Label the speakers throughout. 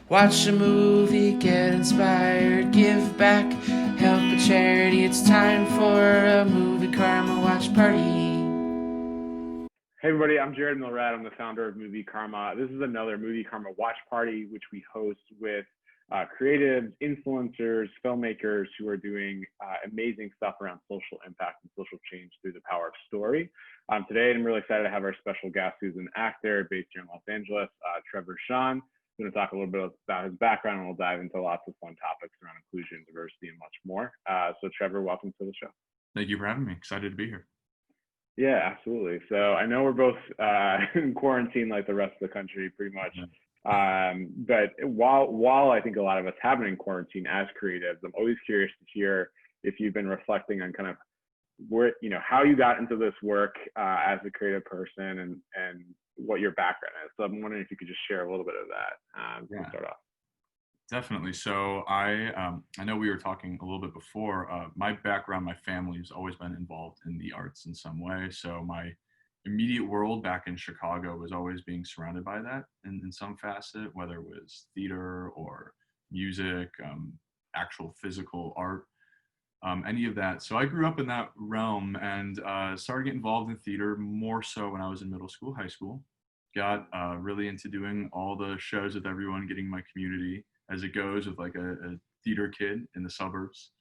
Speaker 1: Watch a movie, get inspired, give back, help a charity. It's time for a Movikarma watch party.
Speaker 2: Hey everybody, I'm Jared Milrad. I'm the founder of Movikarma. This is another Movikarma watch party, which we host with creatives, influencers, filmmakers who are doing amazing stuff around social impact and social change through the power of story. Today, I'm really excited to have our special guest, who's an actor based here in Los Angeles, Trevor Sean. We're going to talk a little bit about his background, and we'll dive into lots of fun topics around inclusion, diversity, and much more. So Trevor, welcome to the show.
Speaker 3: Thank you for having me. Excited to be here.
Speaker 2: Yeah, absolutely. So I know we're both in quarantine like the rest of the country pretty much. But while I think a lot of us have been in quarantine as creatives, I'm always curious to hear if you've been reflecting on kind of where, how you got into this work as a creative person and what your background is. So I'm wondering if you could just share a little bit of that to start off.
Speaker 3: Definitely. So I know we were talking a little bit before. My background, my family has always been involved in the arts in some way. So my immediate world back in Chicago was always being surrounded by that in some facet, whether it was theater or music, actual physical art, any of that. So I grew up in that realm and started getting involved in theater more so when I was in middle school, high school. Got really into doing all the shows with everyone, getting my community as it goes with like a theater kid in the suburbs.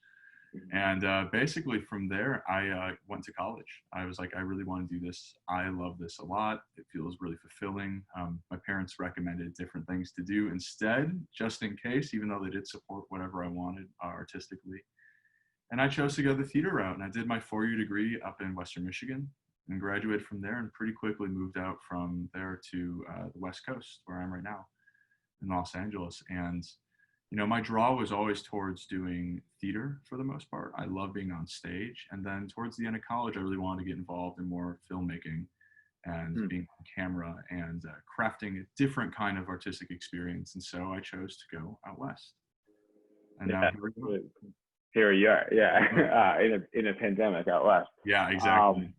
Speaker 3: And basically from there, I went to college. I was like, I really want to do this. I love this a lot. It feels really fulfilling. My parents recommended different things to do instead, just in case, even though they did support whatever I wanted artistically. And I chose to go the theater route. And I did my 4-year degree up in Western Michigan and graduated from there and pretty quickly moved out from there to the West Coast, where I'm right now in Los Angeles. And, my draw was always towards doing theater for the most part. I love being on stage. And then towards the end of college, I really wanted to get involved in more filmmaking and being on camera and crafting a different kind of artistic experience. And so I chose to go out West. And now here we go.
Speaker 2: Here you are, yeah, in a pandemic out West.
Speaker 3: Yeah, exactly.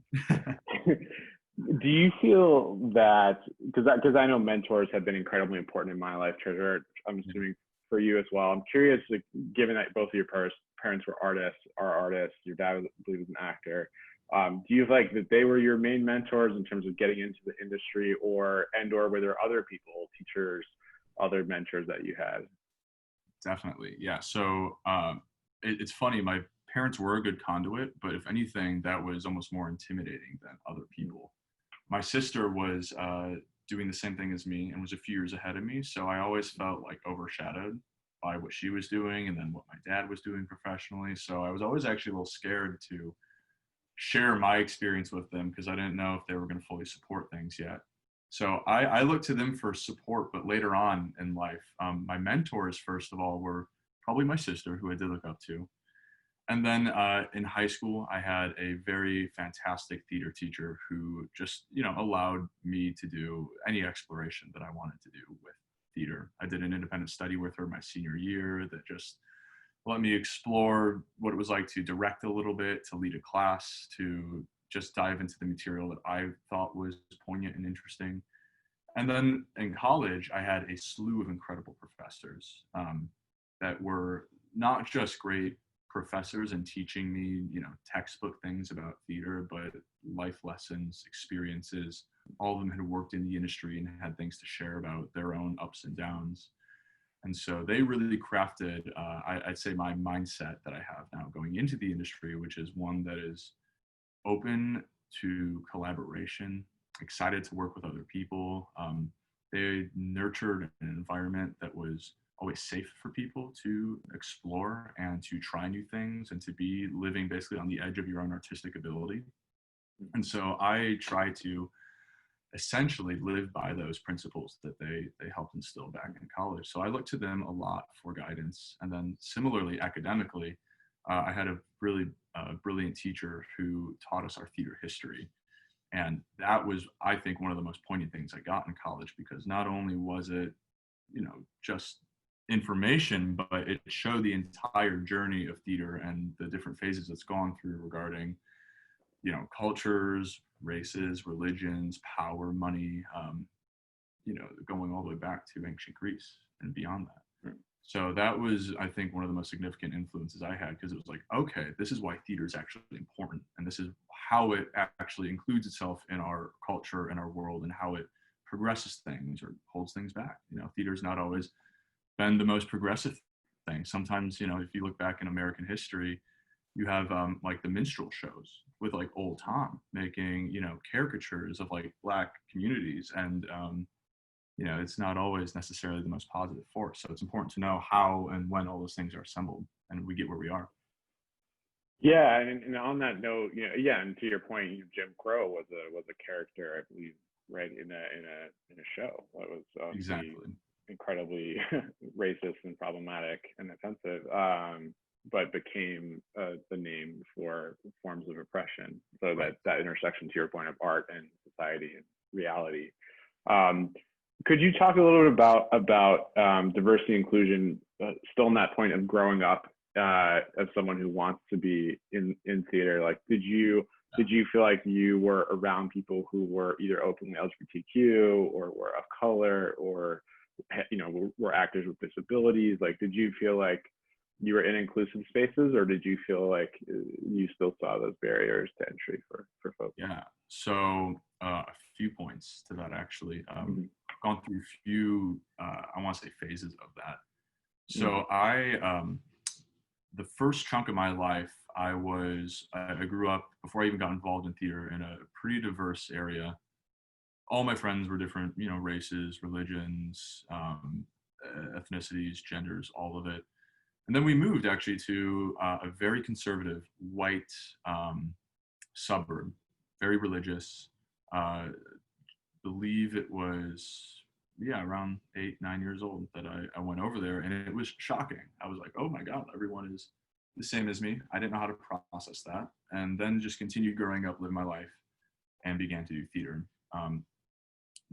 Speaker 2: Do you feel that, because I know mentors have been incredibly important in my life, Treasure, I'm assuming for you as well. I'm curious, like, given that both of your parents are artists, your dad, I believe, is an actor. Do you feel like that they were your main mentors in terms of getting into the industry, or were there other people, teachers, other mentors that you had?
Speaker 3: Definitely, yeah. So it's funny, my parents were a good conduit, but if anything, that was almost more intimidating than other people. My sister was doing the same thing as me and was a few years ahead of me. So I always felt like overshadowed by what she was doing and then what my dad was doing professionally. So I was always actually a little scared to share my experience with them because I didn't know if they were going to fully support things yet. So I looked to them for support, but later on in life, my mentors, first of all, were probably my sister, who I did look up to. And then in high school, I had a very fantastic theater teacher who just, allowed me to do any exploration that I wanted to do with theater. I did an independent study with her my senior year that just let me explore what it was like to direct a little bit, to lead a class, to just dive into the material that I thought was poignant and interesting. And then in college, I had a slew of incredible professors that were not just great professors and teaching me, textbook things about theater, but life lessons, experiences. All of them had worked in the industry and had things to share about their own ups and downs. And so they really crafted, I'd say, my mindset that I have now going into the industry, which is one that is open to collaboration, excited to work with other people. They nurtured an environment that was always safe for people to explore and to try new things and to be living basically on the edge of your own artistic ability. And so I try to essentially live by those principles that they helped instill back in college. So I look to them a lot for guidance. And then similarly, academically, I had a really brilliant teacher who taught us our theater history. And that was, I think, one of the most poignant things I got in college, because not only was it, just information, but it showed the entire journey of theater and the different phases it's gone through regarding, cultures, races, religions, power, money, going all the way back to ancient Greece. and beyond that.
Speaker 2: Mm.
Speaker 3: So that was, I think, one of the most significant influences I had, because it was like, okay, this is why theater is actually important, and this is how it actually includes itself in our culture and our world, and how it progresses things or holds things back. Theater's not always been the most progressive thing. Sometimes, if you look back in American history, you have like the minstrel shows with like old Tom making, caricatures of like Black communities, and it's not always necessarily the most positive force. So it's important to know how and when all those things are assembled, and we get where we are.
Speaker 2: Yeah, and on that note, yeah, and to your point, Jim Crow was a character, I believe, right, in a show that was
Speaker 3: Exactly.
Speaker 2: incredibly racist and problematic and offensive, but became the name for forms of oppression. So
Speaker 3: Right.
Speaker 2: that intersection, to your point, of art and society and reality. Could you talk a little bit about diversity inclusion, still in that point of growing up as someone who wants to be in theater? Like, did you feel like you were around people who were either openly LGBTQ or were of color, or were actors with disabilities? Like, did you feel like you were in inclusive spaces, or did you feel like you still saw those barriers to entry for folks?
Speaker 3: Yeah. So a few points to that, actually.
Speaker 2: Mm-hmm.
Speaker 3: Gone through a few, I want to say, phases of that. So
Speaker 2: Mm-hmm.
Speaker 3: the first chunk of my life, I grew up, before I even got involved in theater, in a pretty diverse area. All my friends were different, races, religions, ethnicities, genders, all of it. And then we moved actually to a very conservative white suburb, very religious. Believe it was, around 8, 9 years old that I went over there, and it was shocking. I was like, oh my God, everyone is the same as me. I didn't know how to process that. And then just continued growing up, lived my life, and began to do theater.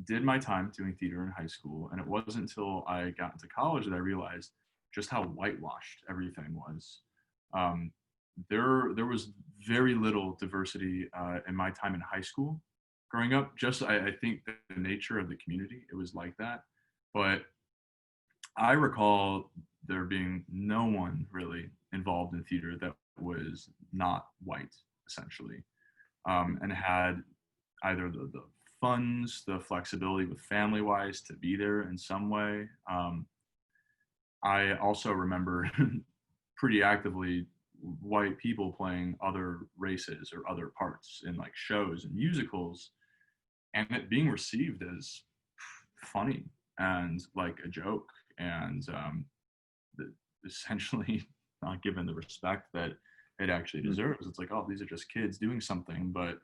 Speaker 3: Did my time doing theater in high school, and it wasn't until I got into college that I realized just how whitewashed everything was. There was very little diversity in my time in high school. Growing up, I think the nature of the community, it was like that. But I recall there being no one really involved in theater that was not white, essentially, and had either the funds, the flexibility with family-wise to be there in some way. I also remember pretty actively white people playing other races or other parts in like shows and musicals, and it being received as funny and like a joke, and essentially not given the respect that it actually deserves. It's like, oh, these are just kids doing something, but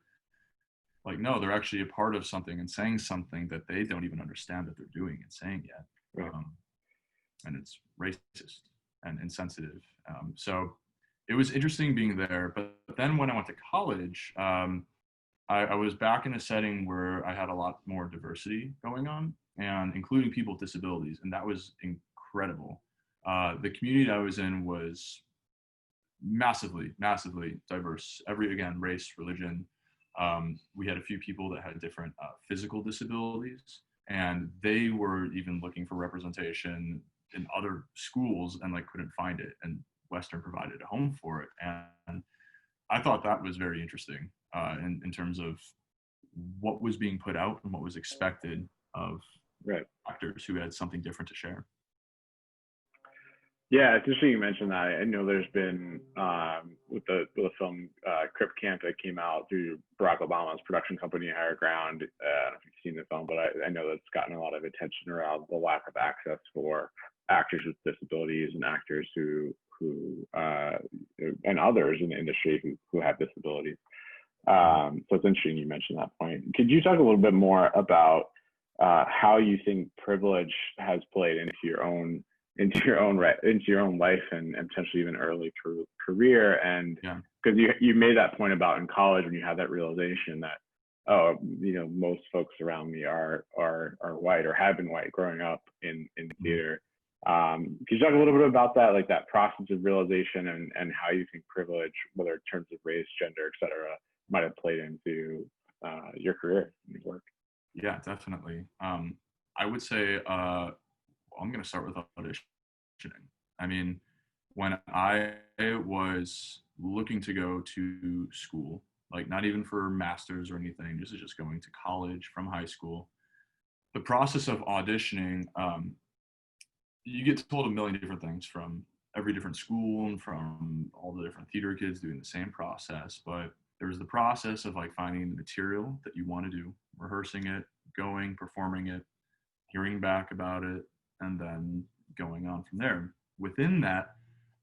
Speaker 3: like, no, they're actually a part of something and saying something that they don't even understand that they're doing and saying yet.
Speaker 2: Right.
Speaker 3: And it's racist and insensitive. So it was interesting being there. But then when I went to college, I was back in a setting where I had a lot more diversity going on, and including people with disabilities. And that was incredible. The community I was in was massively, massively diverse. Again, race, religion. We had a few people that had different physical disabilities, and they were even looking for representation in other schools and like couldn't find it, and Western provided a home for it. And I thought that was very interesting in terms of what was being put out and what was expected of actors who had something different to share.
Speaker 2: Yeah, it's interesting you mentioned that. I know there's been with the film Crip Camp that came out through Barack Obama's production company, Higher Ground. I don't know if you've seen the film, but I know that's gotten a lot of attention around the lack of access for actors with disabilities and actors who and others in the industry who have disabilities. So it's interesting you mentioned that point. Could you talk a little bit more about how you think privilege has played into your own life and potentially even early career? And because you made that point about in college when you had that realization that, oh, most folks around me are white or have been white growing up in theater. Could you talk a little bit about that, like that process of realization and how you think privilege, whether in terms of race, gender, et cetera, might have played into your career and your work?
Speaker 3: Yeah, definitely. I would say well, I'm going to start with auditioning. I mean, when I was looking to go to school, like not even for masters or anything, just going to college from high school, the process of auditioning, you get told a million different things from every different school and from all the different theater kids doing the same process. But there's the process of like finding the material that you want to do, rehearsing it, going, performing it, hearing back about it, and then going on from there. Within that,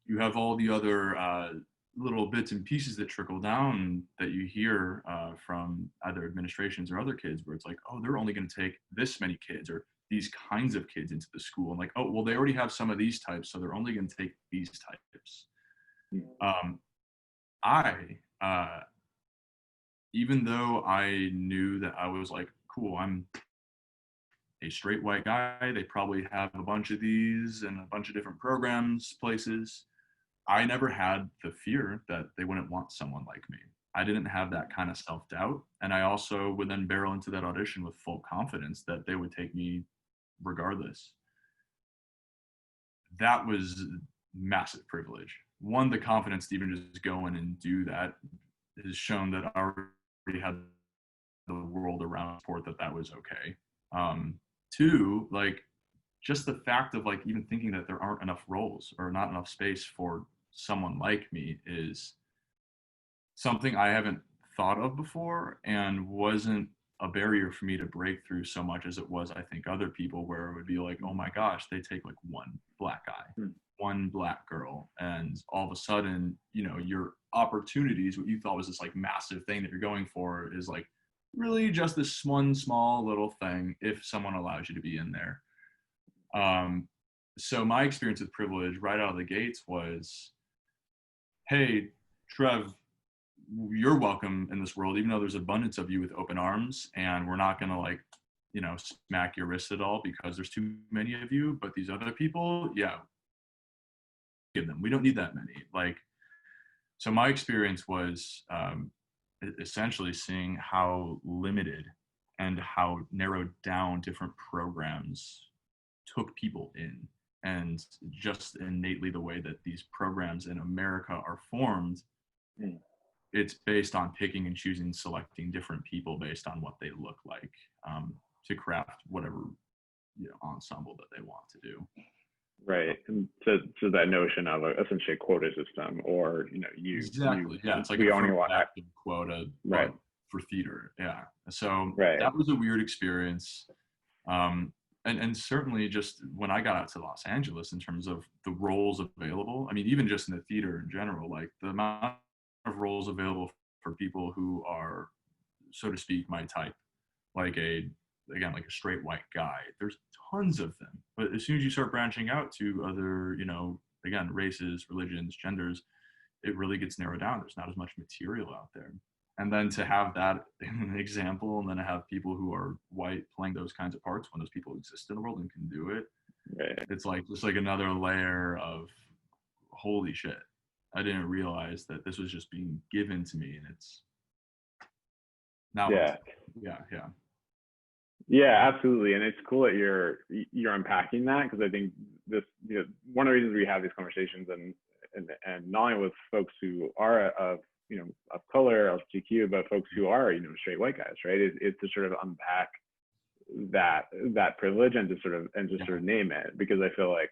Speaker 3: you have all the other little bits and pieces that trickle down that you hear from either administrations or other kids, where it's like, oh, they're only going to take this many kids or these kinds of kids into the school. And like, oh, well, they already have some of these types, so they're only going to take these types. I, even though I knew that I was like, cool, I'm a straight white guy, they probably have a bunch of these and a bunch of different programs, places. I never had the fear that they wouldn't want someone like me. I didn't have that kind of self-doubt. And I also would then barrel into that audition with full confidence that they would take me regardless. That was massive privilege. One, the confidence to even just go in and do that has shown that I already had the world around support that was okay. Two, like just the fact of like even thinking that there aren't enough roles or not enough space for someone like me is something I haven't thought of before and wasn't a barrier for me to break through so much as it was, I think, other people, where it would be like, oh my gosh, they take like one black guy, one black girl, and all of a sudden, you know, your opportunities, what you thought was this like massive thing that you're going for, is like really just this one small little thing if someone allows you to be in there. So my experience with privilege right out of the gates was, hey, Trev, you're welcome in this world, even though there's abundance of you with open arms, and we're not going to like, you know, smack your wrist at all because there's too many of you. But these other people, yeah, give them. We don't need that many. Like, so my experience was essentially seeing how limited and how narrowed down different programs took people in, and just innately the way that these programs in America are formed, it's based on picking and choosing, selecting different people based on what they look like, to craft whatever, you know, ensemble that they want to do.
Speaker 2: Right. And so that notion of essentially a quota system, or, you know,
Speaker 3: exactly. Yeah, it's like
Speaker 2: we
Speaker 3: a
Speaker 2: only want
Speaker 3: active quota,
Speaker 2: right,
Speaker 3: for theater. Yeah. So
Speaker 2: right.
Speaker 3: that was a weird experience. And certainly just when I got out to Los Angeles, in terms of the roles available, I mean, even just in the theater in general, like the amount of roles available for people who are, so to speak, my type, like a straight white guy, there's tons of them. But as soon as you start branching out to other, you know, again, races, religions, genders, it really gets narrowed down. There's not as much material out there. And then to have that example, and then to have people who are white playing those kinds of parts when those people exist in the world and can do it,
Speaker 2: right.
Speaker 3: It's like just like another layer of holy shit. I didn't realize that this was just being given to me, and it's now.
Speaker 2: Yeah, absolutely. And it's cool that you're unpacking that, because I think this, you know, one of the reasons we have these conversations, and not only with folks who are of, you know, of color, LGBTQ, but folks who are, you know, straight white guys, right? Is to sort of unpack that privilege and to sort of name it, because I feel like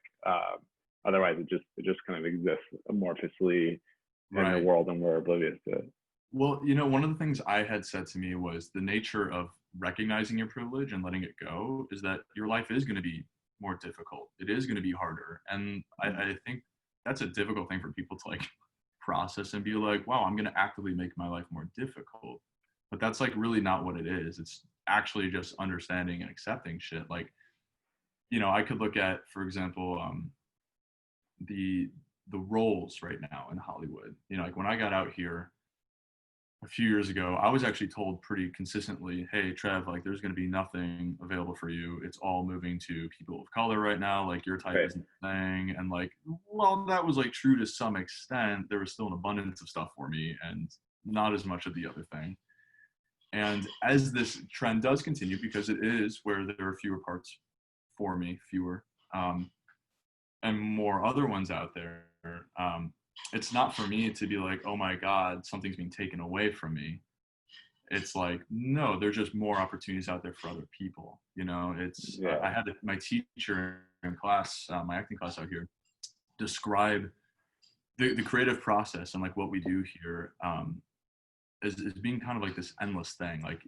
Speaker 2: otherwise it just kind of exists amorphously in the world, and we're oblivious to it.
Speaker 3: Well, you know, one of the things I had said to me was the nature of recognizing your privilege and letting it go is that your life is going to be more difficult. It is going to be harder. And I think that's a difficult thing for people to like process and be like, wow, I'm going to actively make my life more difficult. But that's like really not what it is. It's actually just understanding and accepting shit. Like, you know, I could look at, for example, the roles right now in Hollywood. You know, like when I got out here a few years ago, I was actually told pretty consistently, hey, Trev, like there's going to be nothing available for you. It's all moving to people of color right now. Like your type isn't a thing. And like, well, that was like true to some extent. There was still an abundance of stuff for me and not as much of the other thing. And as this trend does continue, because it is where there are fewer parts for me, fewer, and more other ones out there. It's not for me to be like, oh my God, something's being taken away from me. It's like, no, there's just more opportunities out there for other people. You know, it's, I had my teacher in class, my acting class out here, describe the creative process and like what we do here is being kind of like this endless thing, like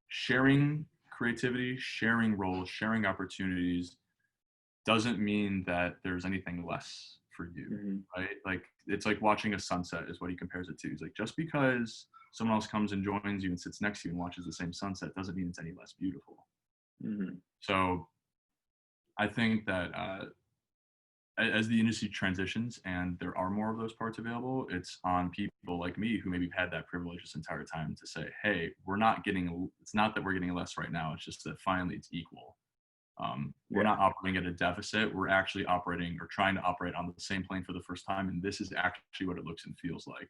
Speaker 3: sharing creativity, sharing roles, sharing opportunities doesn't mean that there's anything less for you, right? Like it's like watching a sunset is what he compares it to. He's like, just because someone else comes and joins you and sits next to you and watches the same sunset doesn't mean it's any less beautiful. So I think that as the industry transitions and there are more of those parts available, it's on people like me who maybe had that privilege this entire time to say, hey, it's not that we're getting less right now. It's just that finally it's equal. We're not operating at a deficit. We're actually operating or trying to operate on the same plane for the first time. And this is actually what it looks and feels like.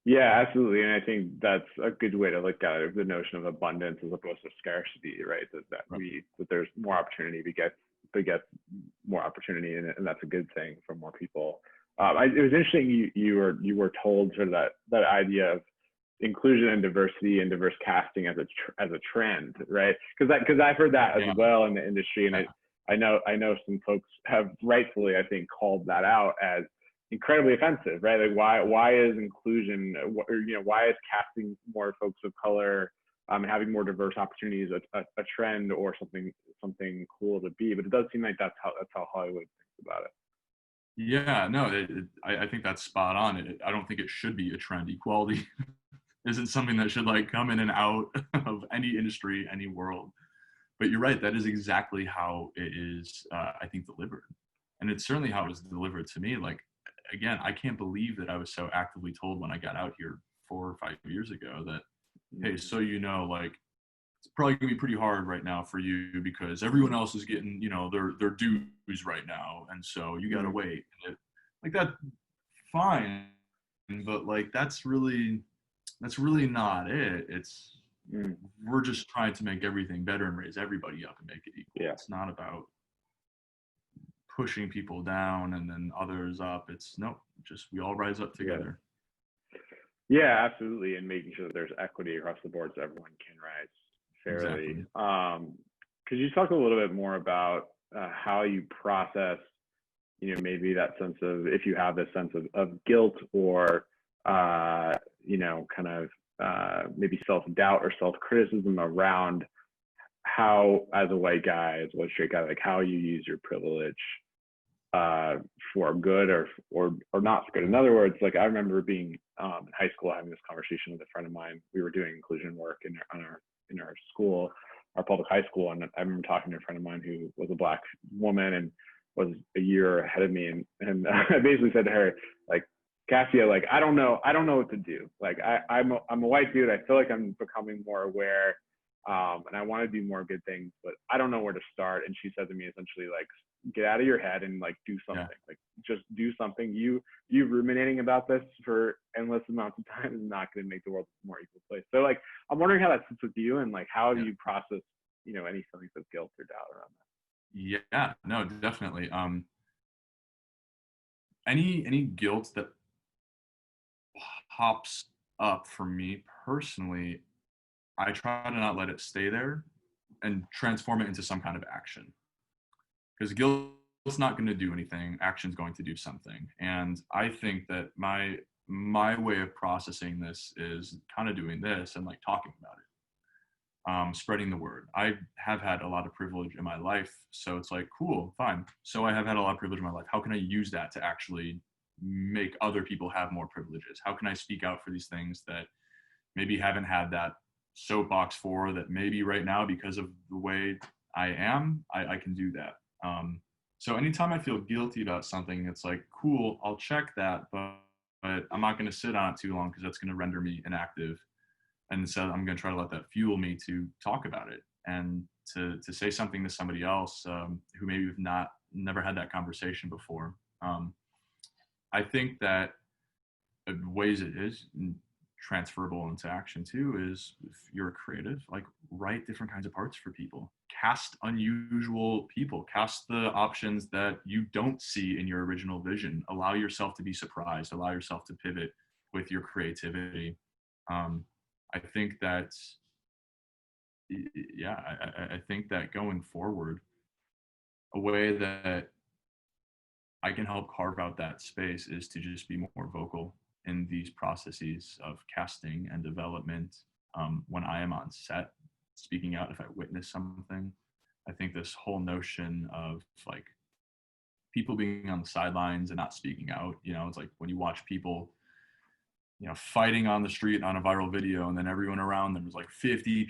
Speaker 2: Yeah, absolutely. And I think that's a good way to look at it, the notion of abundance as opposed to scarcity, right? That there's more opportunity begets more opportunity, and that's a good thing for more people. It was interesting you were told sort of that idea of inclusion and diversity and diverse casting as a trend, right? Because I've heard that as well in the industry, and I know some folks have rightfully, I think, called that out as incredibly offensive, right? Like why is inclusion, why is casting more folks of color, having more diverse opportunities a trend or something cool to be? But it does seem like that's how Hollywood thinks about it.
Speaker 3: Yeah, no, I think that's spot on. I don't think it should be a trend. Equality isn't something that should like come in and out of any industry, any world. But you're right, that is exactly how it is, I think, delivered. And it's certainly how it was delivered to me. Like, again, I can't believe that I was so actively told when I got out here 4 or 5 years ago that, hey, so you know, like, it's probably gonna be pretty hard right now for you because everyone else is getting, their dues right now, and so you gotta wait. And like that, fine, but like that's really not it. It's we're just trying to make everything better and raise everybody up and make it equal. It's not about pushing people down and then others up. It's just we all rise up together.
Speaker 2: Yeah, absolutely, and making sure that there's equity across the board so everyone can rise fairly. Exactly. Could you talk a little bit more about how you process, maybe that sense of, if you have this sense of guilt or, kind of maybe self-doubt or self-criticism around how, as a white guy, as a white straight guy, like how you use your privilege for good or not good. In other words, like I remember being in high school having this conversation with a friend of mine. We were doing inclusion work in our school, our public high school, and I remember talking to a friend of mine who was a Black woman and was a year ahead of me, and I basically said to her, like, Cassia, like I don't know what to do. Like I'm a white dude. I feel like I'm becoming more aware, and I want to do more good things, but I don't know where to start. And she said to me essentially, like, get out of your head and like do something. Like just do something. You ruminating about this for endless amounts of time is not going to make the world a more equal place. So like I'm wondering how that sits with you, and like how do you process any feelings of guilt or doubt around that?
Speaker 3: Yeah, no, definitely. Any guilt that pops up for me personally, I try to not let it stay there and transform it into some kind of action. Because guilt's not going to do anything. Action's going to do something. And I think that my way of processing this is kind of doing this and like talking about it, spreading the word. I have had a lot of privilege in my life, so it's like, cool, fine. So I have had a lot of privilege in my life. How can I use that to actually make other people have more privileges? How can I speak out for these things that maybe haven't had that soapbox for, that maybe right now, because of the way I am, I can do that. So anytime I feel guilty about something, it's like, cool, I'll check that, but I'm not going to sit on it too long because that's going to render me inactive. And instead, I'm going to try to let that fuel me to talk about it and to say something to somebody else who maybe never had that conversation before. I think that ways it is transferable into action too is if you're a creative, like write different kinds of parts for people, cast unusual people, cast the options that you don't see in your original vision, allow yourself to be surprised, allow yourself to pivot with your creativity. I think that, yeah, I think that going forward, a way that I can help carve out that space is to just be more vocal in these processes of casting and development. When I am on set, speaking out if I witness something. I think this whole notion of like people being on the sidelines and not speaking out, you know, it's like when you watch people, you know, fighting on the street on a viral video, and then everyone around them is like 50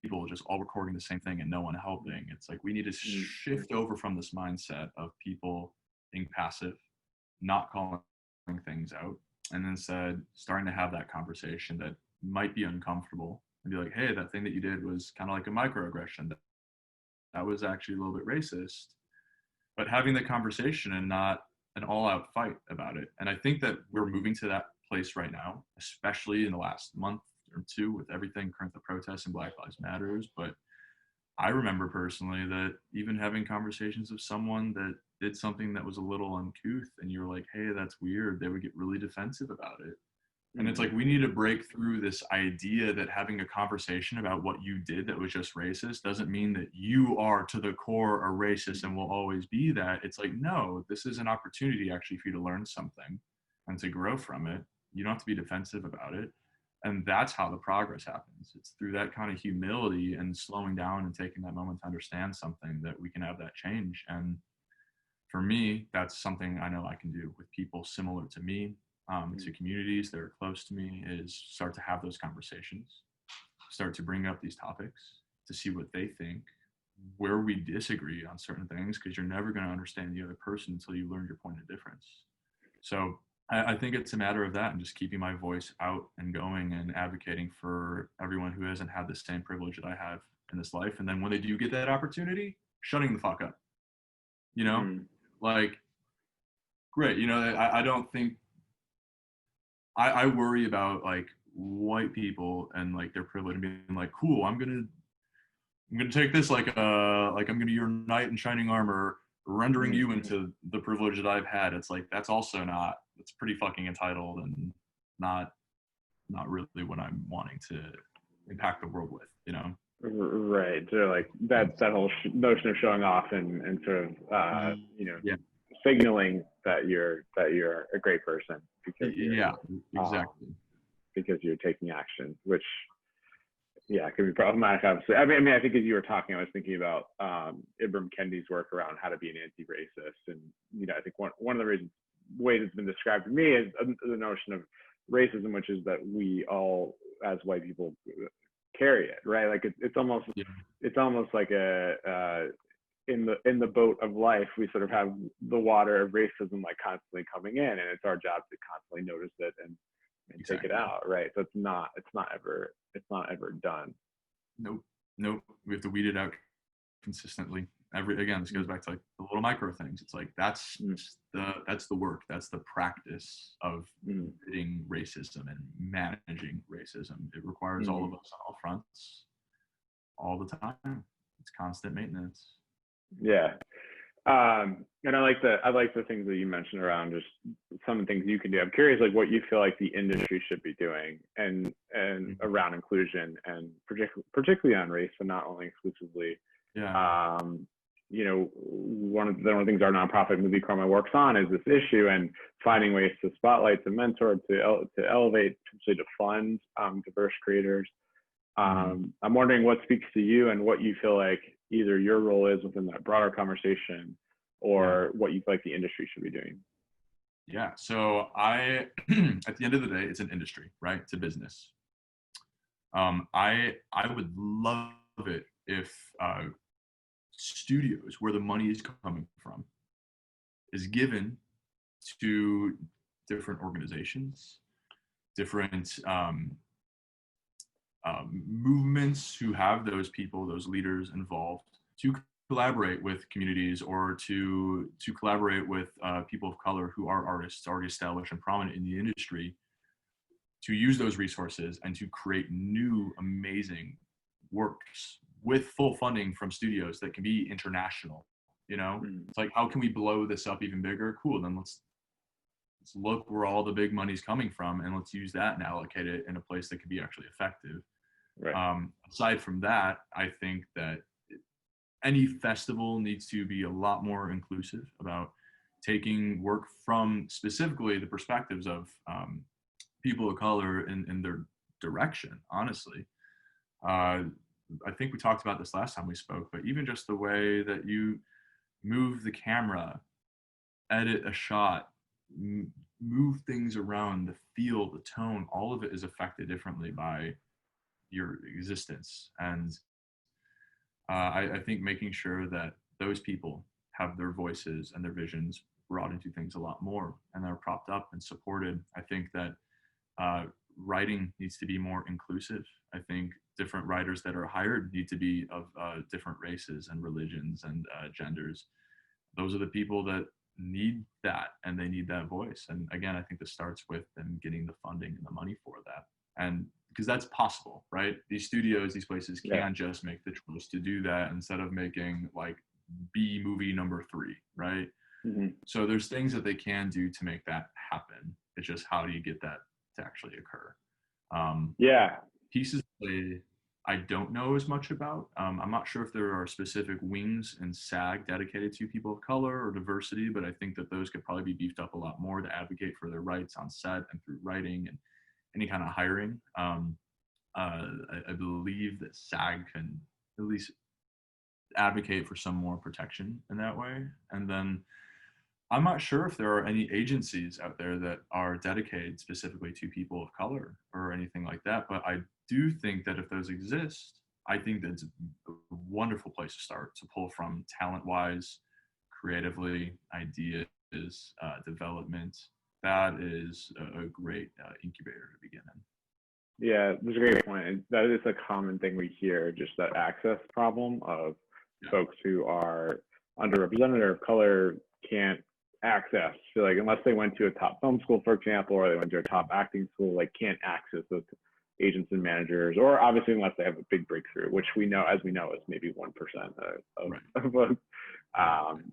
Speaker 3: people just all recording the same thing and no one helping. It's like we need to shift over from this mindset of people being passive, not calling things out, and instead starting to have that conversation that might be uncomfortable and be like, hey, that thing that you did was kind of like a microaggression. That was actually a little bit racist. But having the conversation and not an all-out fight about it. And I think that we're moving to that place right now, especially in the last month or two with everything current, the protests and Black Lives Matters. But I remember personally that even having conversations with someone that did something that was a little uncouth and you're like, hey, that's weird, they would get really defensive about it. And it's like, we need to break through this idea that having a conversation about what you did that was just racist doesn't mean that you are to the core a racist and will always be that. It's like, no, this is an opportunity actually for you to learn something and to grow from it. You don't have to be defensive about it. And that's how the progress happens. It's through that kind of humility and slowing down and taking that moment to understand something that we can have that change. And for me, that's something I know I can do with people similar to me, to communities that are close to me, is start to have those conversations, start to bring up these topics to see what they think, where we disagree on certain things, because you're never going to understand the other person until you learn your point of difference. So I think it's a matter of that and just keeping my voice out and going and advocating for everyone who hasn't had the same privilege that I have in this life. And then when they do get that opportunity, shutting the fuck up, you know, like, great. You know, I don't think, I worry about like white people and like their privilege and being like, cool, I'm gonna take this like I'm gonna your knight in shining armor, rendering you into the privilege that I've had. It's like, that's also not, it's pretty fucking entitled and not really what I'm wanting to impact the world with, you know?
Speaker 2: Right. So like that whole notion of showing off and sort of you know, signaling that you're a great person because
Speaker 3: exactly,
Speaker 2: because you're taking action, which can be problematic, obviously. I mean, I think as you were talking, I was thinking about Ibram Kendi's work around how to be an anti-racist, and you know, I think one of the ways it's been described to me is the notion of racism, which is that we all, as white people, carry it, right? Like it's almost like a in the boat of life, we sort of have the water of racism like constantly coming in, and it's our job to constantly notice it and take it out, right? So it's not ever done.
Speaker 3: Nope. We have to weed it out consistently. Again, this goes back to like the little micro things. It's like that's the work. That's the practice of hitting racism and managing racism. It requires all of us on all fronts, all the time. It's constant maintenance.
Speaker 2: Yeah. And I like the things that you mentioned around just some of the things you can do. I'm curious, like what you feel like the industry should be doing and around inclusion and particularly on race, but not only exclusively. You know, one of the things our nonprofit Movikarma works on is this issue and finding ways to spotlight, to mentor, to elevate, potentially to fund diverse creators. I'm wondering what speaks to you and what you feel like either your role is within that broader conversation or what you feel like the industry should be doing.
Speaker 3: Yeah, so at the end of the day, it's an industry, right? It's a business. I would love it if studios, where the money is coming from, is given to different organizations, different movements who have those people, those leaders involved, to collaborate with communities or to collaborate with people of color who are artists already established and prominent in the industry, to use those resources and to create new amazing works with full funding from studios that can be international. It's like, how can we blow this up even bigger? Cool, then let's look where all the big money's coming from, and let's use that and allocate it in a place that could be actually effective.
Speaker 2: Right.
Speaker 3: Aside from that, I think that any festival needs to be a lot more inclusive about taking work from specifically the perspectives of people of color in their direction, honestly. I think we talked about this last time we spoke, but even just the way that you move the camera, edit a shot, move things around, the feel, the tone, all of it is affected differently by your existence. And I think making sure that those people have their voices and their visions brought into things a lot more, and they're propped up and supported. I think that writing needs to be more inclusive. I think different writers that are hired need to be of different races and religions and genders. Those are the people that need that, and they need that voice. And again, I think this starts with them getting the funding and the money for that. And because that's possible, right? These studios, these places can just make the choice to do that instead of making like B movie number 3, right?
Speaker 2: Mm-hmm.
Speaker 3: So there's things that they can do to make that happen. It's just, how do you get that to actually occur? Pieces I don't know as much about. I'm not sure if there are specific wings in SAG dedicated to people of color or diversity, but I think that those could probably be beefed up a lot more to advocate for their rights on set and through writing and any kind of hiring. I believe that SAG can at least advocate for some more protection in that way. And then I'm not sure if there are any agencies out there that are dedicated specifically to people of color or anything like that. But I do think that if those exist, I think that's a wonderful place to start, to pull from talent-wise, creatively, ideas, development. That is a great incubator to begin in.
Speaker 2: Yeah, that's a great point. And that is a common thing we hear, just that access problem of folks who are underrepresented or of color can't access. So like, unless they went to a top film school, for example, or they went to a top acting school, like can't access those agents and managers, or obviously unless they have a big breakthrough, which we know, as we know, is maybe 1% of folks.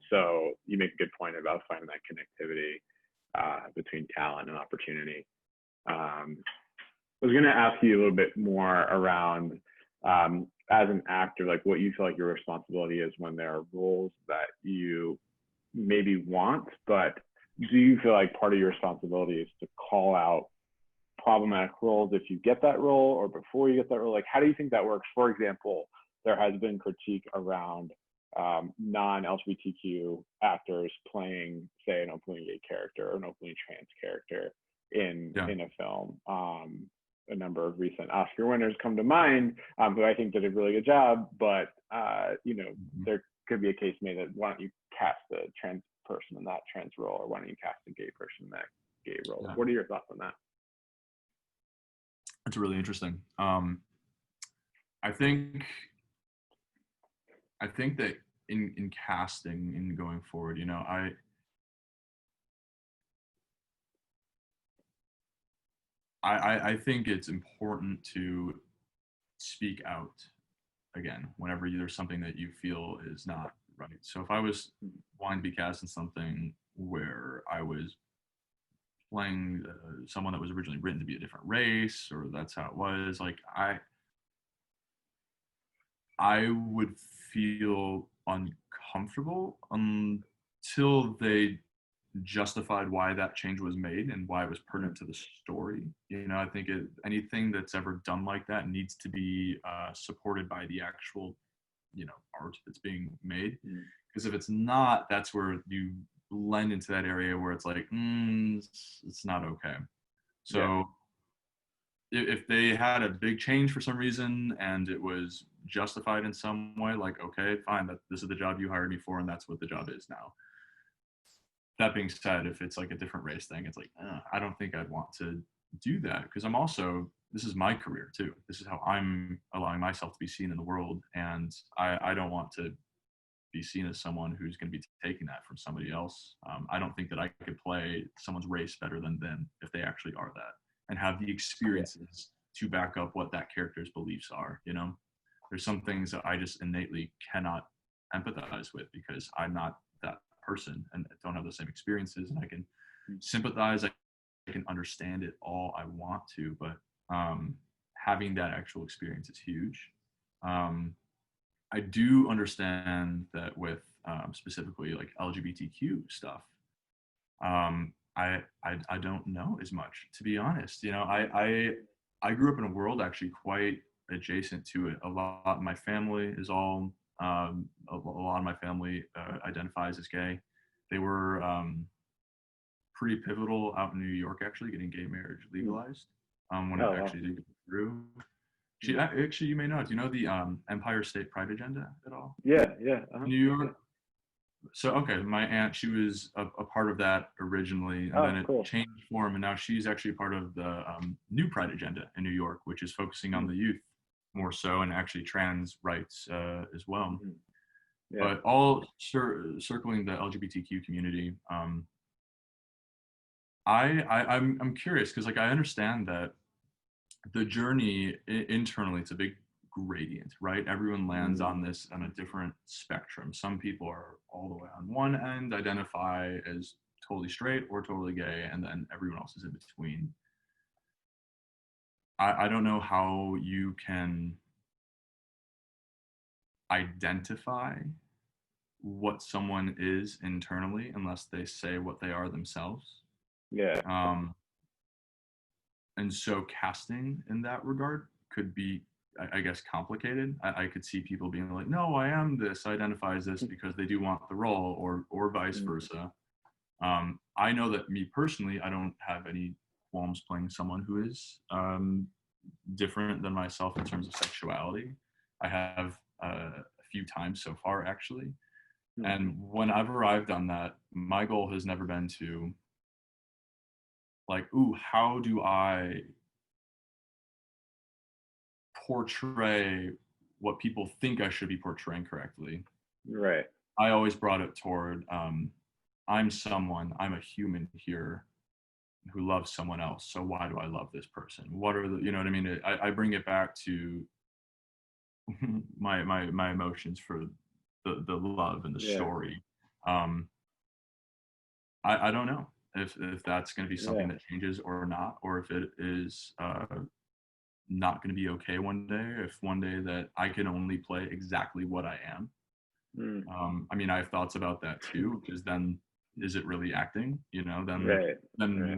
Speaker 2: So you make a good point about finding that connectivity between talent and opportunity. I was going to ask you a little bit more around, as an actor, like what you feel like your responsibility is when there are roles that you maybe want, but do you feel like part of your responsibility is to call out problematic roles if you get that role or before you get that role? Like, how do you think that works? For example, there has been critique around non-LGBTQ actors playing, say, an openly gay character or an openly trans character in a film. A number of recent Oscar winners come to mind, who I think did a really good job, but there could be a case made that why don't you cast a trans person in that trans role, or why don't you cast a gay person in that gay role? What are your thoughts on that?
Speaker 3: That's really interesting. I think that in casting and going forward, I think it's important to speak out again whenever there's something that you feel is not right. So if I was wanting to be cast in something where I was playing someone that was originally written to be a different race, or that's how it was, like I would feel uncomfortable until they justified why that change was made and why it was pertinent to the story. I think anything that's ever done like that needs to be supported by the actual, art that's being made. Because if it's not, that's where you blend into that area where it's like, it's not okay. So if they had a big change for some reason and it was justified in some way, like, okay, fine, this is the job you hired me for, and that's what the job is now. That being said, if it's like a different race thing, it's like, I don't think I'd want to do that, because this is my career too. This is how I'm allowing myself to be seen in the world. And I don't want to be seen as someone who's going to be taking that from somebody else. I don't think that I could play someone's race better than them if they actually are that. and have the experiences to back up what that character's beliefs are. You know, there's some things that I just innately cannot empathize with because I'm not that person and don't have the same experiences, and I can sympathize, I can understand it all I want to, but having that actual experience is huge. I do understand that with specifically like LGBTQ stuff, I don't know as much, to be honest. You know, I grew up in a world actually quite adjacent to it. A lot of my family is all a lot of my family identifies as gay. They were pretty pivotal out in New York, actually getting gay marriage legalized when it actually did go through. Actually, you may know. Do you know the Empire State Pride agenda at all?
Speaker 2: Yeah.
Speaker 3: New York. So okay, my aunt, she was a part of that originally, and then it changed form, and now she's actually part of the new Pride agenda in New York, which is focusing on the youth more so, and actually trans rights as well. But all circling the LGBTQ community, I'm curious because like I understand that the journey internally, it's a big gradient, right? Everyone lands on this on a different spectrum. Some people are all the way on one end, identify as totally straight or totally gay, and then everyone else is in between. I don't know how you can identify what someone is internally unless they say what they are themselves. And so casting in that regard could be, I guess, complicated. I could see people being like, no, I am this, I identify as this because they do want the role, or vice versa. I know that me personally, I don't have any qualms playing someone who is different than myself in terms of sexuality. I have a few times so far, actually. And when I've arrived on that, my goal has never been to like, ooh, how do I portray what people think I should be portraying correctly?
Speaker 2: Right.
Speaker 3: I always brought it toward, I'm a human here who loves someone else. So why do I love this person? What are the, you know what I mean? I bring it back to my emotions for the love and the story. I don't know if that's going to be something that changes or not, or if it is not going to be okay one day, if one day that I can only play exactly what I am. I mean, I have thoughts about that too, because then is it really acting? You know, then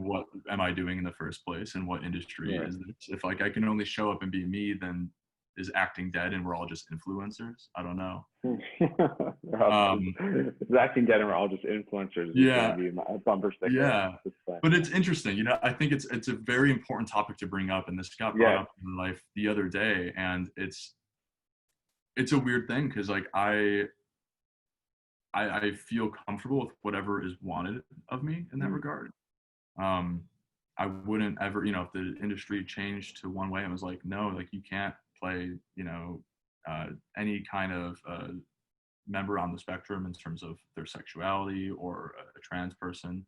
Speaker 3: what am I doing in the first place, and what industry is this? If like I can only show up and be me, then is acting dead and we're all just influencers? I don't know.
Speaker 2: Is acting dead and we're all just influencers?
Speaker 3: Yeah.
Speaker 2: Be my bumper sticker.
Speaker 3: Yeah. But it's interesting, you know, I think it's a very important topic to bring up, and this got brought up in my life the other day, and it's a weird thing because like I feel comfortable with whatever is wanted of me in that regard. I wouldn't ever, you know, if the industry changed to one way and was like, no, like you can't play, you know, any kind of member on the spectrum in terms of their sexuality or a trans person,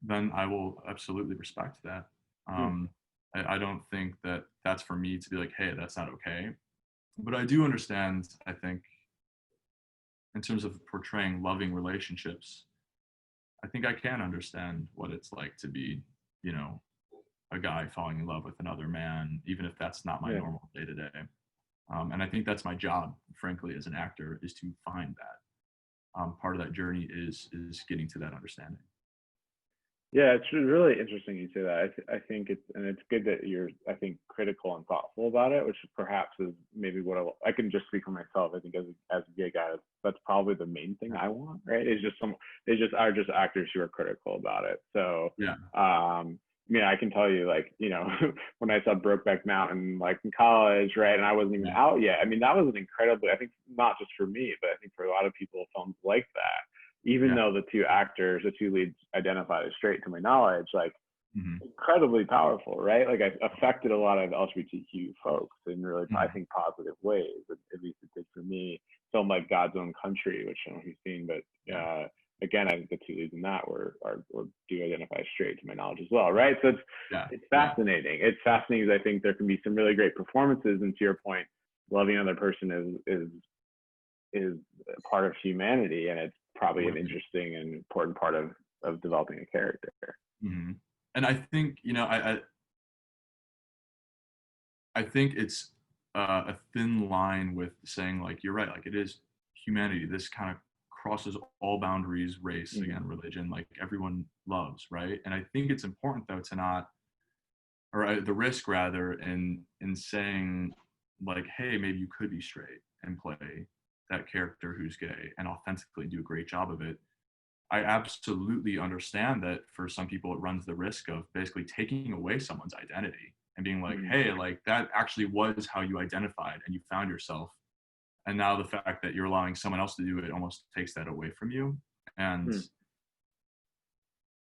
Speaker 3: then I will absolutely respect that. I don't think that that's for me to be like, hey, that's not okay. But I do understand, I think, in terms of portraying loving relationships, I think I can understand what it's like to be, you know, a guy falling in love with another man, even if that's not my normal day to day. And I think that's my job, frankly, as an actor, is to find that. Part of that journey is getting to that understanding.
Speaker 2: Yeah, it's really interesting you say that. I think it's good that you're, I think, critical and thoughtful about it, which perhaps is maybe what I can just speak for myself. I think as a gay guy, that's probably the main thing I want, right? Is just they just are just actors who are critical about it. So I mean, I can tell you, like, you know, when I saw Brokeback Mountain, like in college, right, and I wasn't even out yet. I mean, that was an incredibly, I think, not just for me, but I think for a lot of people, films like that, even though the two leads identified as straight, to my knowledge, like incredibly powerful, right? Like, it affected a lot of LGBTQ folks in really, I think, positive ways. At least it did for me. Film like God's Own Country, which I don't know if you've seen, but again, I think the two leads in that do identify straight to my knowledge as well, right? So it's fascinating. It's fascinating because I think there can be some really great performances, and to your point, loving another person is a part of humanity, and it's probably an interesting and important part of developing a character.
Speaker 3: Mm-hmm. And I think, I think it's a thin line with saying, like, you're right, like, it is humanity. This kind of crosses all boundaries, race, again, religion, like, everyone loves, right? And I think it's important, though, to not, or the risk, rather, in saying, like, hey, maybe you could be straight and play that character who's gay and authentically do a great job of it. I absolutely understand that for some people it runs the risk of basically taking away someone's identity and being like, hey, like, that actually was how you identified and you found yourself. And now the fact that you're allowing someone else to do it almost takes that away from you. And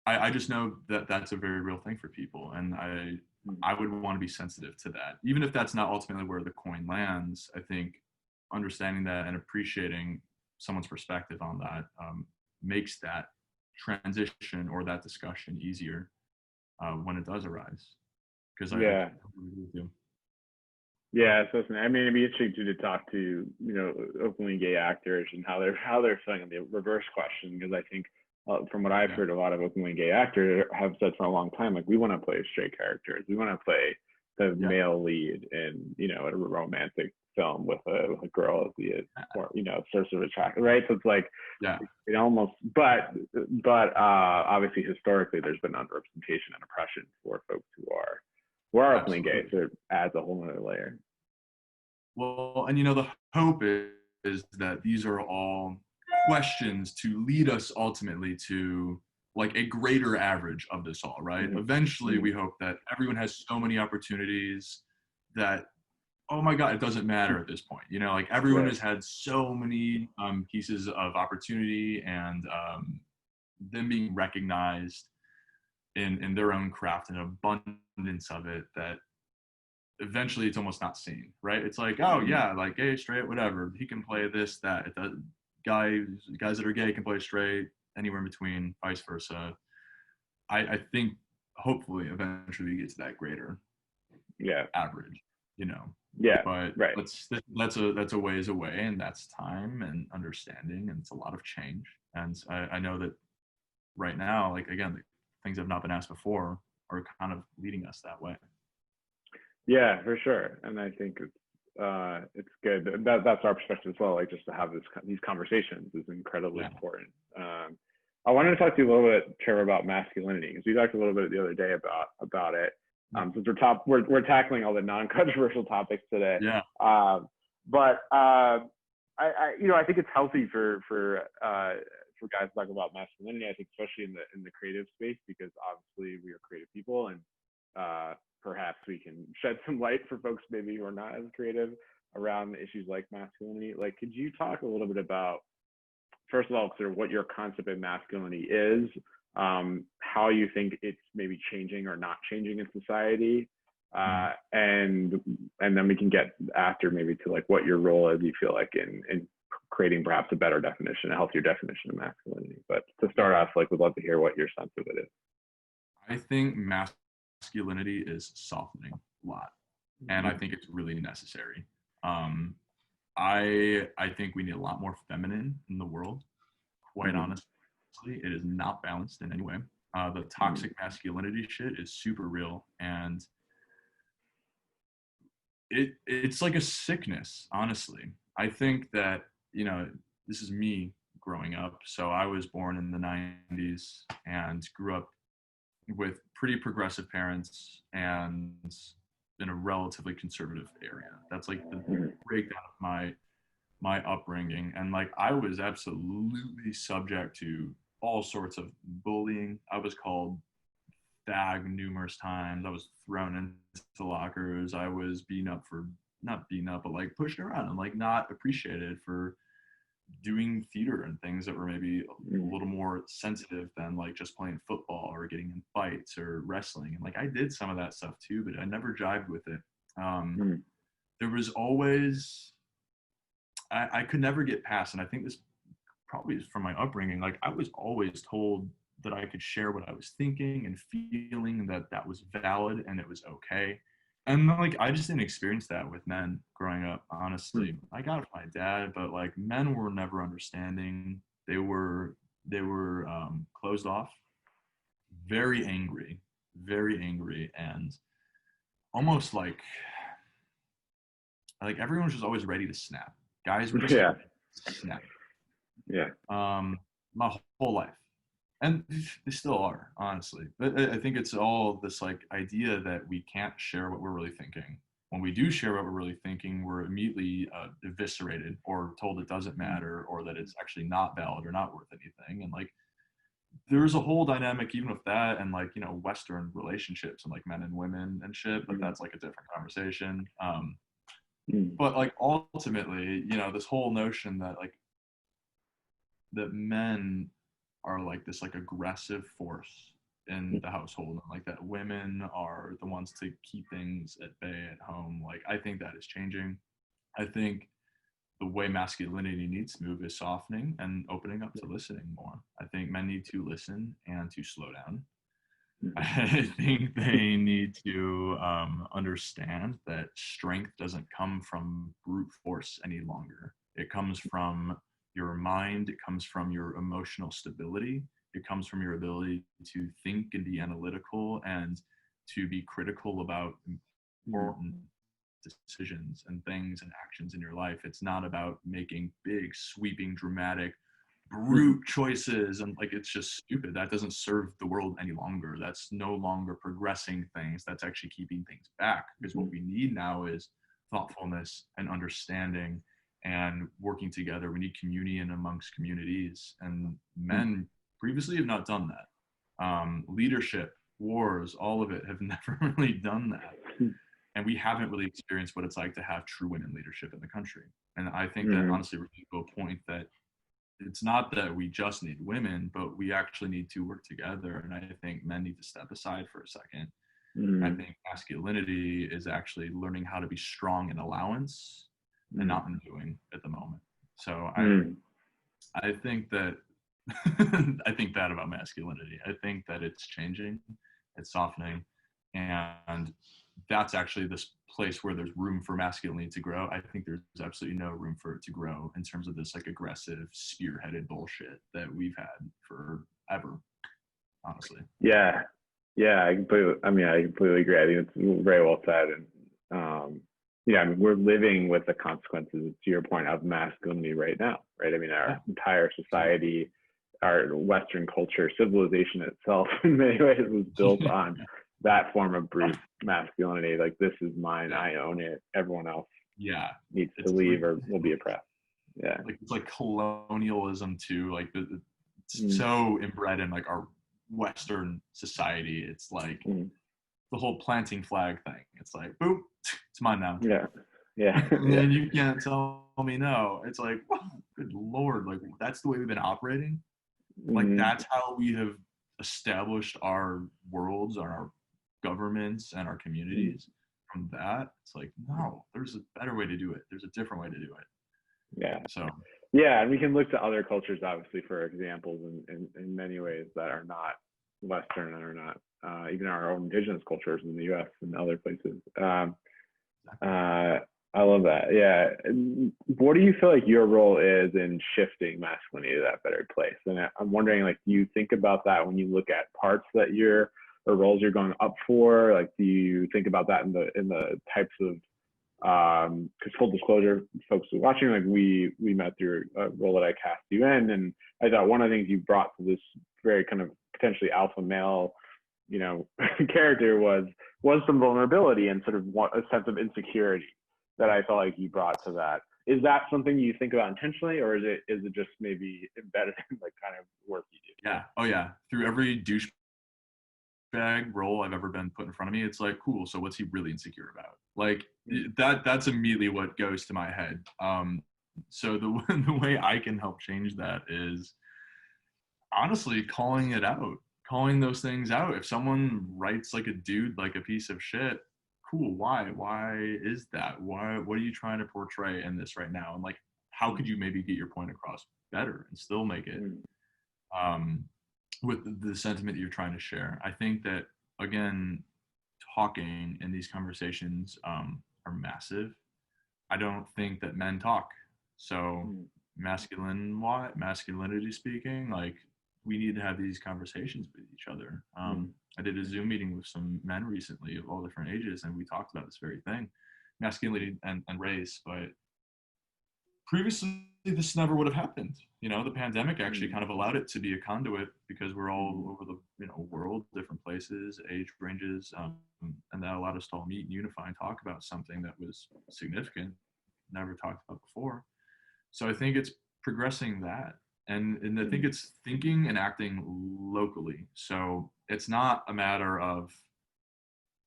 Speaker 3: I just know that that's a very real thing for people. And I would want to be sensitive to that. Even if that's not ultimately where the coin lands, I think understanding that and appreciating someone's perspective on that makes that transition or that discussion easier when it does arise. Because I agree with you.
Speaker 2: Yeah, so I mean, it'd be interesting to talk to openly gay actors and how they're feeling on the reverse question, because I think from what I've heard, a lot of openly gay actors have said for a long time, like, we want to play straight characters, we want to play the male lead in a romantic film with a girl as the source of attraction, right? So it's like it almost, but obviously historically there's been underrepresentation and oppression for folks who are openly gay, so it adds a whole other layer.
Speaker 3: Well, and the hope is that these are all questions to lead us ultimately to, like, a greater average of this all, right? Eventually we hope that everyone has so many opportunities that, oh my God, it doesn't matter at this point. Like, everyone has had so many pieces of opportunity and them being recognized in their own craft and abundance of it, that eventually it's almost not seen, right? It's like, oh yeah, like, gay, straight, whatever, he can play this, that. It does, guys that are gay can play straight, anywhere in between, vice versa. I think hopefully eventually we get to that greater average, but that's a ways away, and that's time and understanding, and it's a lot of change. And I know that right now, like, again, the things that have not been asked before are kind of leading us that way.
Speaker 2: Yeah, for sure. And I think it's good. That's our perspective as well. Like, just to have these conversations is incredibly important. I wanted to talk to you a little bit, Trevor, about masculinity, because we talked a little bit the other day about it. Since we're tackling all the non-controversial topics today.
Speaker 3: Yeah.
Speaker 2: But I think it's healthy for guys to talk about masculinity. I think especially in the creative space, because obviously we are creative people, and perhaps we can shed some light for folks maybe who are not as creative around issues like masculinity. Like, could you talk a little bit about, first of all, sort of what your concept of masculinity is, how you think it's maybe changing or not changing in society, and then we can get after maybe to, like, what your role is, you feel like, in creating perhaps a better definition, a healthier definition of masculinity. But to start off, like, we'd love to hear what your sense of it is.
Speaker 3: I think masculinity is softening a lot, and I think it's really necessary. I think we need a lot more feminine in the world. Quite honestly, it is not balanced in any way. The toxic masculinity shit is super real, and it's like a sickness, honestly. I think that, this is me growing up. So I was born in the 90s and grew up with pretty progressive parents and in a relatively conservative area. That's like the breakdown of my upbringing. And, like, I was absolutely subject to all sorts of bullying. I was called fag numerous times. I was thrown into lockers. I was not beaten up, but, like, pushed around and, like, not appreciated for doing theater and things that were maybe a little more sensitive than, like, just playing football or getting in fights or wrestling. And, like, I did some of that stuff too, but I never jived with it. There was always, I could never get past, and I think this probably from my upbringing, like I was always told that I could share what I was thinking and feeling, that that was valid and it was okay. And like I just didn't experience that with men growing up, honestly. I got it from my dad, but like men were never understanding. They were closed off, very angry, and almost like everyone was just always ready to snap. Guys were just
Speaker 2: Yeah.
Speaker 3: like, snap.
Speaker 2: Yeah.
Speaker 3: My whole life, and they still are, honestly. But I think it's all this like idea that we can't share what we're really thinking. When we do share what we're really thinking, we're immediately eviscerated or told it doesn't matter, or that it's actually not valid or not worth anything. And like there's a whole dynamic even with that, and like, you know, Western relationships and like men and women and shit, but that's like a different conversation. But like ultimately, you know, this whole notion that like that men are like this like aggressive force in the household, and like that women are the ones to keep things at bay at home, like I think that is changing. I think the way masculinity needs to move is softening and opening up to listening more. I think men need to listen and to slow down. I think they need to understand that strength doesn't come from brute force any longer. It comes from your mind, it comes from your emotional stability, it comes from your ability to think and be analytical and to be critical about important decisions and things and actions in your life. It's not about making big, sweeping, dramatic, brute choices, and like it's just stupid. That doesn't serve the world any longer. That's no longer progressing things. That's actually keeping things back, because what we need now is thoughtfulness and understanding and working together. We need communion amongst communities, and men previously have not done that. Leadership, wars, all of it have never really done that. And we haven't really experienced what it's like to have true women leadership in the country. And I think that honestly we're to a point that it's not that we just need women, but we actually need to work together. And I think men need to step aside for a second. I think masculinity is actually learning how to be strong in allowance and not in doing at the moment. So I think that I think that about masculinity. I think that it's changing, it's softening, and that's actually this place where there's room for masculinity to grow. I think there's absolutely no room for it to grow in terms of this like aggressive, spearheaded bullshit that we've had forever, honestly.
Speaker 2: Yeah. I completely agree. I think it's very well said. And yeah, I mean, we're living with the consequences, to your point, of masculinity right now, right? I mean, our entire society, our Western culture, civilization itself, in many ways, was built on that form of brute masculinity. Like, this is mine, I own it. Everyone else needs to leave or will be oppressed. Yeah,
Speaker 3: like it's like colonialism too. Like it's so inbred in like our Western society. It's like the whole planting flag thing. It's like, boop, it's mine now.
Speaker 2: Yeah.
Speaker 3: And you can't tell me no. It's like, good Lord, like that's the way we've been operating. Like that's how we have established our worlds, our governments, and our communities. From that, it's like, no, there's a better way to do it. There's a different way to do it.
Speaker 2: Yeah.
Speaker 3: So.
Speaker 2: Yeah, and we can look to other cultures, obviously, for examples in many ways that are not Western and are not even our own indigenous cultures in the U.S. and other places. I love that. Yeah. What do you feel like your role is in shifting masculinity to that better place? And I'm wondering, like, do you think about that when you look at parts that or roles you're going up for? Like, do you think about that in the types of, because full disclosure, folks who are watching, like we met through a role that I cast you in, and I thought one of the things you brought to this very kind of potentially alpha male, you know, character was some vulnerability and sort of a sense of insecurity that I felt like you brought to that. Is that something you think about intentionally, or is it just maybe embedded in like kind of work you do?
Speaker 3: Yeah. Oh yeah. Through every douchebag role I've ever been put in front of me, it's like, cool. So what's he really insecure about? Like that's immediately what goes to my head. So the way I can help change that is honestly calling it out, calling those things out. If someone writes like a dude like a piece of shit, cool, why is that? What are you trying to portray in this right now? And like, how could you maybe get your point across better and still make it with the sentiment that you're trying to share. I think that, again, talking in these conversations are massive. I don't think that men talk. So masculinity speaking, like, we need to have these conversations with each other. I did a Zoom meeting with some men recently of all different ages, and we talked about this very thing, masculinity and race. But previously, this never would have happened. You know, the pandemic actually kind of allowed it to be a conduit, because we're all over the world, different places, age ranges, and that allowed us to all meet and unify and talk about something that was significant, never talked about before. So I think it's progressing that. And I think it's thinking and acting locally. So it's not a matter of,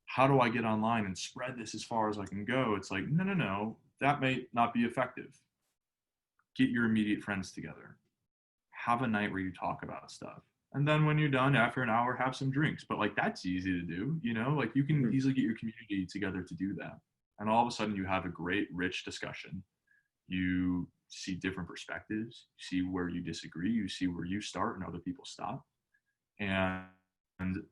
Speaker 3: how do I get online and spread this as far as I can go? It's like, no, that may not be effective. Get your immediate friends together. Have a night where you talk about stuff. And then when you're done, after an hour, have some drinks. But like, that's easy to do, like you can easily get your community together to do that. And all of a sudden you have a great, rich discussion. You see different perspectives, you see where you disagree, you see where you start and other people stop. And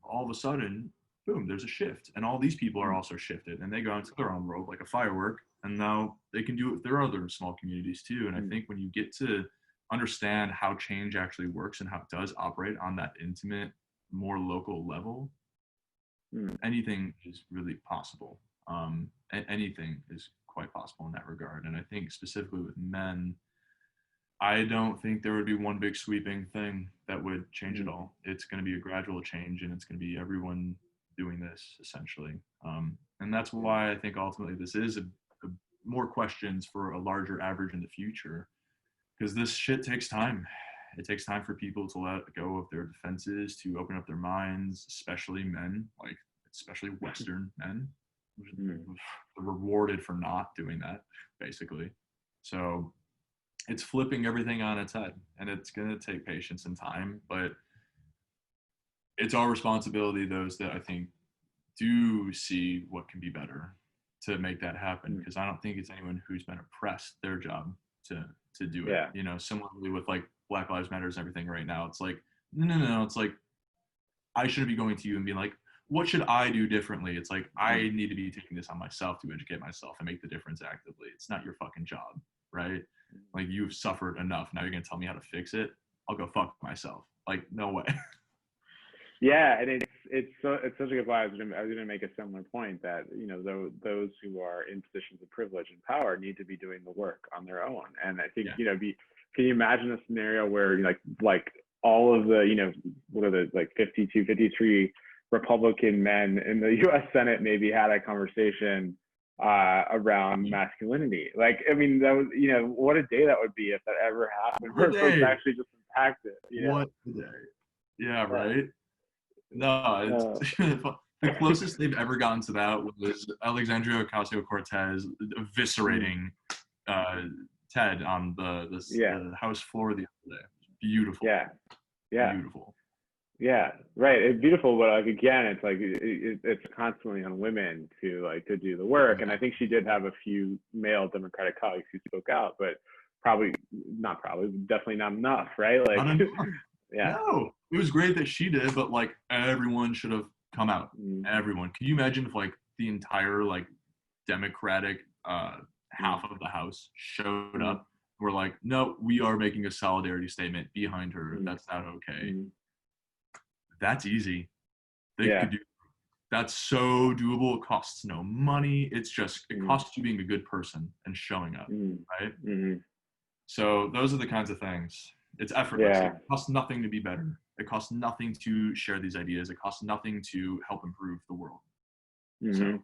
Speaker 3: all of a sudden, boom, there's a shift. And all these people are also shifted, and they go into their own world like a firework. And now they can do it with their other small communities too. And I think when you get to understand how change actually works and how it does operate on that intimate, more local level, anything is really possible. Anything is quite possible in that regard. And I think specifically with men, I don't think there would be one big sweeping thing that would change it all. It's going to be a gradual change, and it's going to be everyone doing this essentially. And that's why I think ultimately this is a more questions for a larger average in the future, because this shit takes time. It takes time for people to let go of their defenses, to open up their minds, especially men, like especially Western men. They're rewarded for not doing that, basically. So it's flipping everything on its head, and it's going to take patience and time, but it's our responsibility, those that I think do see what can be better, to make that happen, because I don't think it's anyone who's been oppressed their job to do it. Similarly with like Black Lives Matters and everything right now, it's like, no, it's like, I shouldn't be going to you and being like, what should I do differently? It's like, I need to be taking this on myself to educate myself and make the difference actively. It's not your fucking job, right? Like, you've suffered enough. Now you're going to tell me how to fix it? I'll go fuck myself. Like, no way.
Speaker 2: Yeah, and it's such a good point. I was going to make a similar point that those who are in positions of privilege and power need to be doing the work on their own. And I think can you imagine a scenario where like all of the what are the like 52, 53 Republican men in the U.S. Senate maybe had a conversation around masculinity? Like, I mean, that was what a day that would be if that ever happened, where folks actually just unpacked it.
Speaker 3: What a day. Yeah, right. No, it's the closest they've ever gotten to that was Alexandria Ocasio-Cortez eviscerating Ted on the House floor the other day. Beautiful.
Speaker 2: Yeah.
Speaker 3: Beautiful.
Speaker 2: Yeah, right. It's beautiful, but like, again, it's like it's constantly on women to do the work. And I think she did have a few male Democratic colleagues who spoke out, but definitely not enough, right? Like,
Speaker 3: not enough.
Speaker 2: Yeah.
Speaker 3: No, it was great that she did, but like, everyone should have come out. Everyone. Can you imagine if like the entire like Democratic half of the House showed up? We're like, no, we are making a solidarity statement behind her. That's not okay. That's easy. They could do. That's so doable. It costs no money. It's just, it costs you being a good person and showing up, right? So those are the kinds of things. It's effortless. It costs nothing to be better. It costs nothing to share these ideas. It costs nothing to help improve the world. So.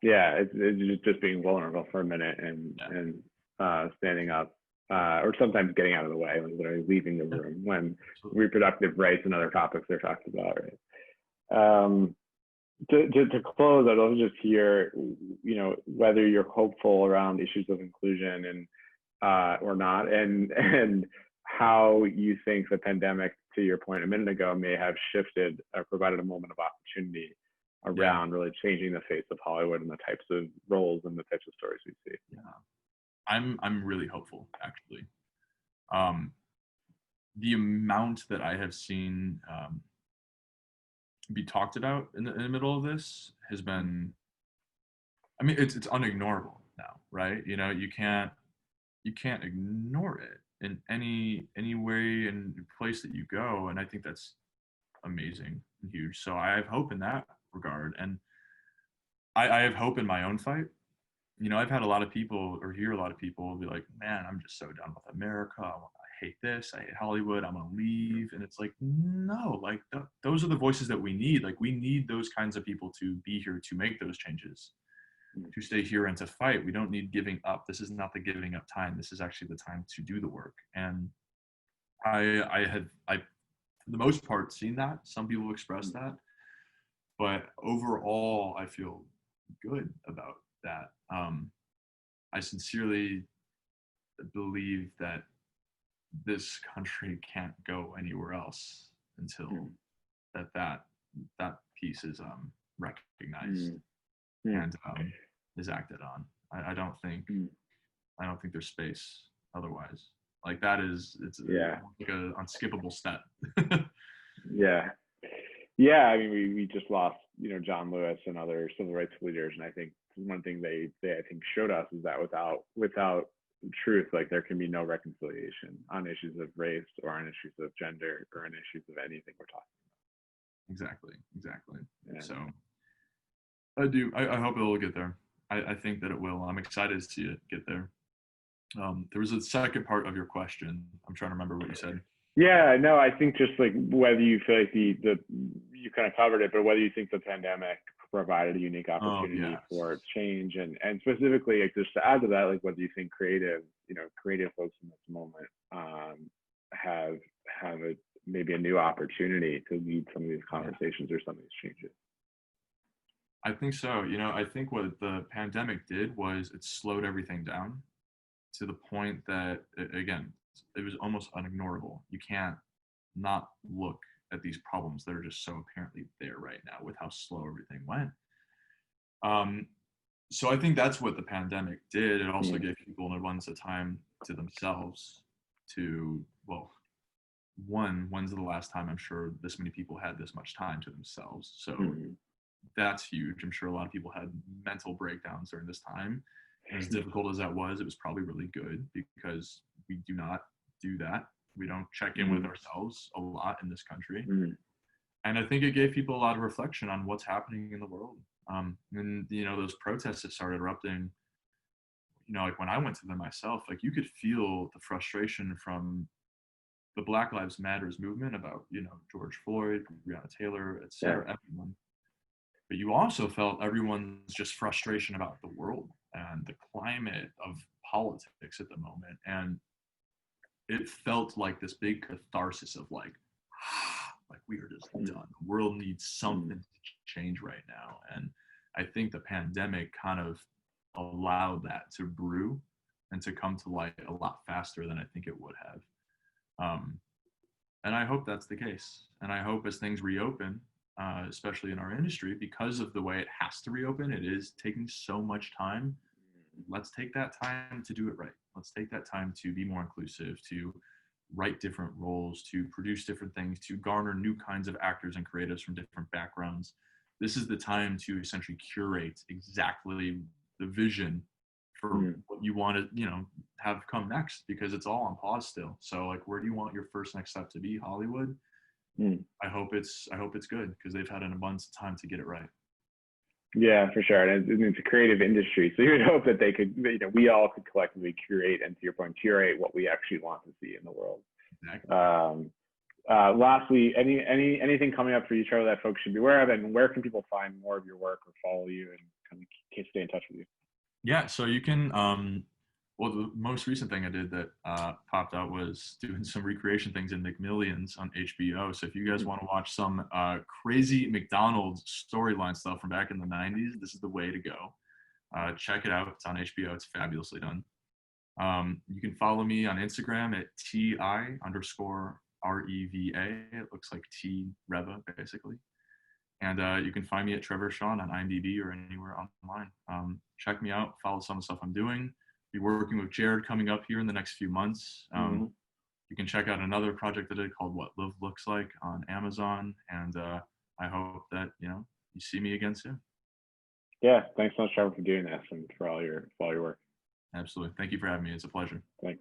Speaker 2: Yeah, it's just being vulnerable for a minute and standing up, or sometimes getting out of the way, like literally leaving the room when reproductive rights and other topics are talked about, right? To close, I'd love to just hear, whether you're hopeful around issues of inclusion and or not, and how you think the pandemic, to your point a minute ago, may have shifted or provided a moment of opportunity around really changing the face of Hollywood and the types of roles and the types of stories we see.
Speaker 3: Yeah, I'm really hopeful, actually. the amount that I have seen be talked about in the middle of this has been, I mean, it's unignorable now, right? You know, you can't ignore it in any way and place that you go, and I think that's amazing and huge. So I have hope in that regard, and I have hope in my own fight. You know, I've had a lot of people, or hear a lot of people be like, man, I'm just so done with America. I hate this. I hate Hollywood. I'm going to leave. And it's like, no, like those are the voices that we need. Like, we need those kinds of people to be here to make those changes, to stay here and to fight. We don't need giving up. This is not the giving up time. This is actually the time to do the work. And I for the most part, seen that. Some people express that. But overall, I feel good about that. I sincerely believe that this country can't go anywhere else until that piece is recognized and is acted on. I don't think there's space otherwise. Like, it's like an unskippable step.
Speaker 2: Yeah, I mean, we just lost, you know, John Lewis and other civil rights leaders, and I think one thing they I think showed us is that without truth, like, there can be no reconciliation on issues of race or on issues of gender or on issues of anything we're talking
Speaker 3: Exactly.
Speaker 2: about.
Speaker 3: So I hope it'll get there. I think that it will. I'm excited to see it get there. There was a second part of your question. I'm trying to remember what you said.
Speaker 2: Yeah, no, I think just like whether you feel like you kind of covered it, but whether you think the pandemic provided a unique opportunity for change, and specifically, like, just to add to that, like, whether you think creative folks in this moment have maybe a new opportunity to lead some of these conversations or some of these changes.
Speaker 3: I think so. You know, I think what the pandemic did was it slowed everything down to the point that, again, it was almost unignorable. You can't not look at these problems that are just so apparently there right now with how slow everything went. So I think that's what the pandemic did. It also gave people an abundance of time to themselves to, well, when's the last time I'm sure this many people had this much time to themselves? So that's huge. I'm sure a lot of people had mental breakdowns during this time. And as difficult as that was, it was probably really good because we do not do that. We don't check in with ourselves a lot in this country. And I think it gave people a lot of reflection on what's happening in the world. And, you know, those protests that started erupting, you know, like when I went to them myself, like, you could feel the frustration from the Black Lives Matters movement about, you know, George Floyd, Breonna Taylor, et cetera, everyone. But you also felt everyone's just frustration about the world and the climate of politics at the moment. And it felt like this big catharsis of like we are just done. The world needs something to change right now. And I think the pandemic kind of allowed that to brew and to come to light a lot faster than I think it would have. And I hope that's the case. And I hope as things reopen, especially in our industry, because of the way it has to reopen, it is taking so much time. Let's take that time to do it right. Let's take that time to be more inclusive, to write different roles, to produce different things, to garner new kinds of actors and creatives from different backgrounds. This is the time to essentially curate exactly the vision for what you want to, you know, have come next, because it's all on pause still. So, like, where do you want your first next step to be? Hollywood? I hope it's good, because they've had an abundance of time to get it right.
Speaker 2: Yeah, for sure. And it's a creative industry, so you would hope that they could, you know, we all could collectively curate, and to your point, curate what we actually want to see in the world. Exactly. Lastly, anything coming up for you, Trevor, that folks should be aware of, and where can people find more of your work or follow you and kind of stay in touch with you?
Speaker 3: Yeah, so you can. Well, the most recent thing I did that popped out was doing some recreation things in McMillions on HBO. So if you guys want to watch some crazy McDonald's storyline stuff from back in the 90s, this is the way to go. Check it out. It's on HBO. It's fabulously done. You can follow me on Instagram at TI_REVA. It looks like T Reva, basically. And you can find me at Trevor Sean on IMDb or anywhere online. Check me out. Follow some of the stuff I'm doing. Be working with Jared coming up here in the next few months. you can check out another project I did called What Love Looks Like on Amazon. And I hope that, you see me again soon.
Speaker 2: Yeah, thanks so much, Trevor, for doing this and for all your work.
Speaker 3: Absolutely. Thank you for having me. It's a pleasure.
Speaker 2: Thanks.